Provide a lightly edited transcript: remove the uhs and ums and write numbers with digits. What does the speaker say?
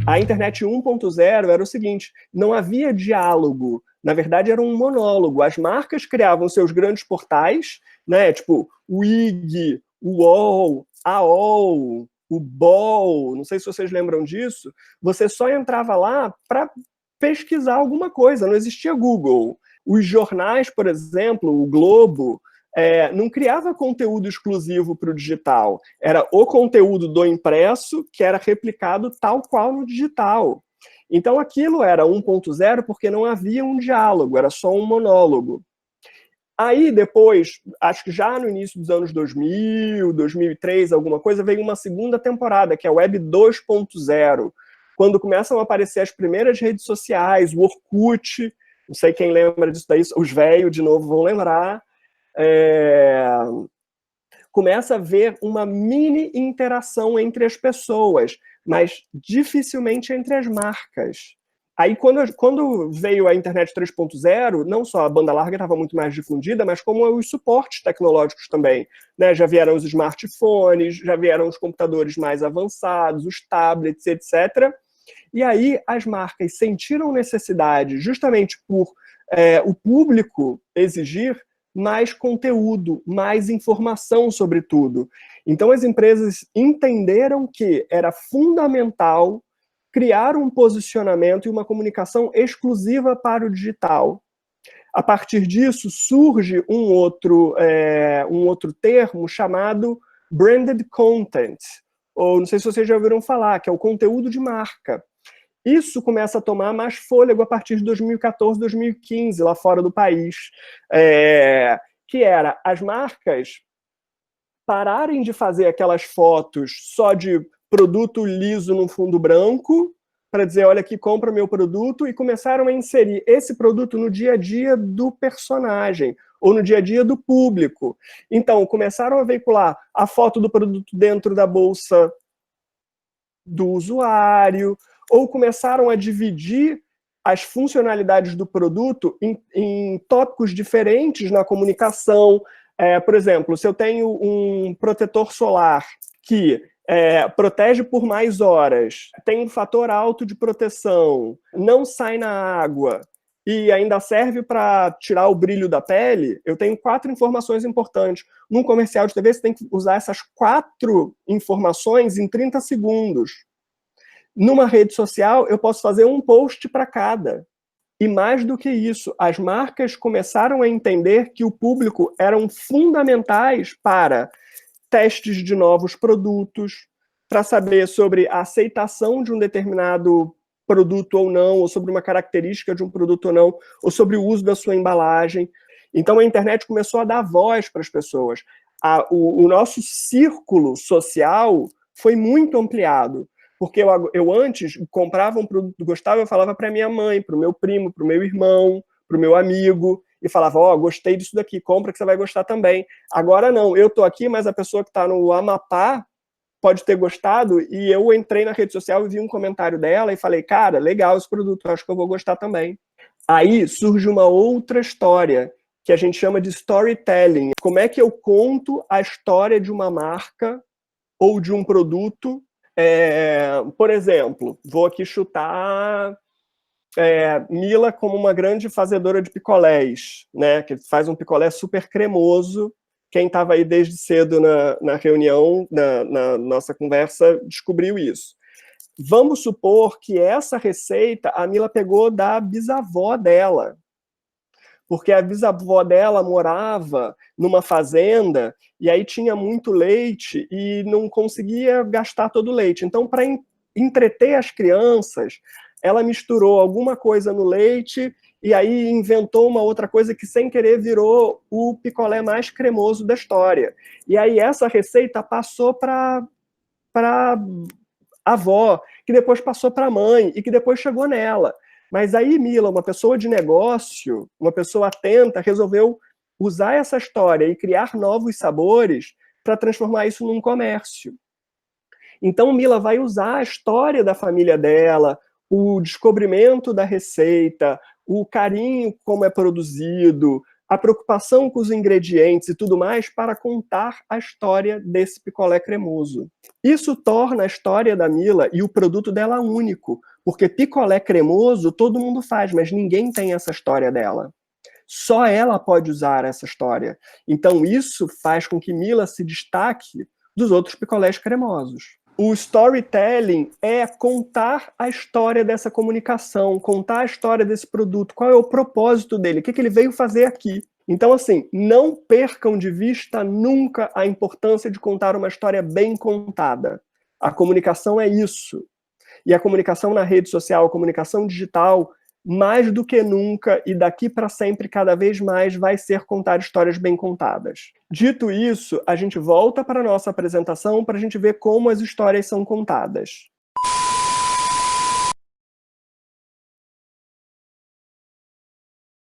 A internet 1.0 era o seguinte, não havia diálogo, na verdade era um monólogo. As marcas criavam seus grandes portais, né, tipo o IG, o UOL, a AOL, o BOL, não sei se vocês lembram disso, você só entrava lá para pesquisar alguma coisa, não existia Google. Os jornais, por exemplo, o Globo, não criava conteúdo exclusivo para o digital. Era o conteúdo do impresso que era replicado tal qual no digital. Então aquilo era 1.0 porque não havia um diálogo, era só um monólogo. Aí depois, acho que já no início dos anos 2000, 2003, alguma coisa, veio uma segunda temporada, que é a Web 2.0, quando começam a aparecer as primeiras redes sociais, o Orkut, não sei quem lembra disso daí, os velhos de novo vão lembrar, começa a haver uma mini interação entre as pessoas, mas dificilmente entre as marcas. Aí, quando veio a internet 3.0, não só a banda larga estava muito mais difundida, mas como os suportes tecnológicos também. Né? Já vieram os smartphones, já vieram os computadores mais avançados, os tablets, etc. E aí as marcas sentiram necessidade, justamente por o público exigir, mais conteúdo, mais informação sobre tudo. Então as empresas entenderam que era fundamental criar um posicionamento e uma comunicação exclusiva para o digital. A partir disso, surge um outro termo chamado branded content, ou não sei se vocês já ouviram falar, que é o conteúdo de marca. Isso começa a tomar mais fôlego a partir de 2014, 2015, lá fora do país, que era as marcas pararem de fazer aquelas fotos só de produto liso no fundo branco, para dizer, olha aqui, compra meu produto, e começaram a inserir esse produto no dia a dia do personagem, ou no dia a dia do público. Então, começaram a veicular a foto do produto dentro da bolsa do usuário, ou começaram a dividir as funcionalidades do produto em tópicos diferentes na comunicação. Por exemplo, se eu tenho um protetor solar que protege por mais horas, tem um fator alto de proteção, não sai na água e ainda serve para tirar o brilho da pele, eu tenho 4 informações importantes. Num comercial de TV, você tem que usar essas 4 informações em 30 segundos. Numa rede social, eu posso fazer um post para cada. E mais do que isso, as marcas começaram a entender que o público eram fundamentais para testes de novos produtos, para saber sobre a aceitação de um determinado produto ou não, ou sobre uma característica de um produto ou não, ou sobre o uso da sua embalagem. Então a internet começou a dar voz para as pessoas. O nosso círculo social foi muito ampliado. Porque eu antes comprava um produto, gostava, eu falava para minha mãe, para o meu primo, para o meu irmão, para o meu amigo, e falava, ó, gostei disso daqui, compra que você vai gostar também. Agora não, eu estou aqui, mas a pessoa que está no Amapá pode ter gostado, e eu entrei na rede social e vi um comentário dela e falei, cara, legal esse produto, acho que eu vou gostar também. Aí surge uma outra história, que a gente chama de storytelling. Como é que eu conto a história de uma marca ou de um produto? Por exemplo, vou aqui chutar Mila como uma grande fazedora de picolés, né, que faz um picolé super cremoso. Quem estava aí desde cedo na reunião, na nossa conversa, descobriu isso. Vamos supor que essa receita a Mila pegou da bisavó dela, porque a bisavó dela morava numa fazenda e aí tinha muito leite e não conseguia gastar todo o leite. Então, para entreter as crianças, ela misturou alguma coisa no leite e aí inventou uma outra coisa que, sem querer, virou o picolé mais cremoso da história. E aí essa receita passou para a avó, que depois passou para a mãe e que depois chegou nela. Mas aí Mila, uma pessoa de negócio, uma pessoa atenta, resolveu usar essa história e criar novos sabores para transformar isso num comércio. Então Mila vai usar a história da família dela, o descobrimento da receita, o carinho como é produzido, a preocupação com os ingredientes e tudo mais para contar a história desse picolé cremoso. Isso torna a história da Mila e o produto dela único, porque picolé cremoso todo mundo faz, mas ninguém tem essa história dela. Só ela pode usar essa história. Então isso faz com que Mila se destaque dos outros picolés cremosos. O storytelling é contar a história dessa comunicação, contar a história desse produto, qual é o propósito dele, o que ele veio fazer aqui. Então, assim, não percam de vista nunca a importância de contar uma história bem contada. A comunicação é isso. E a comunicação na rede social, a comunicação digital, mais do que nunca e daqui para sempre, cada vez mais, vai ser contar histórias bem contadas. Dito isso, a gente volta para a nossa apresentação para a gente ver como as histórias são contadas.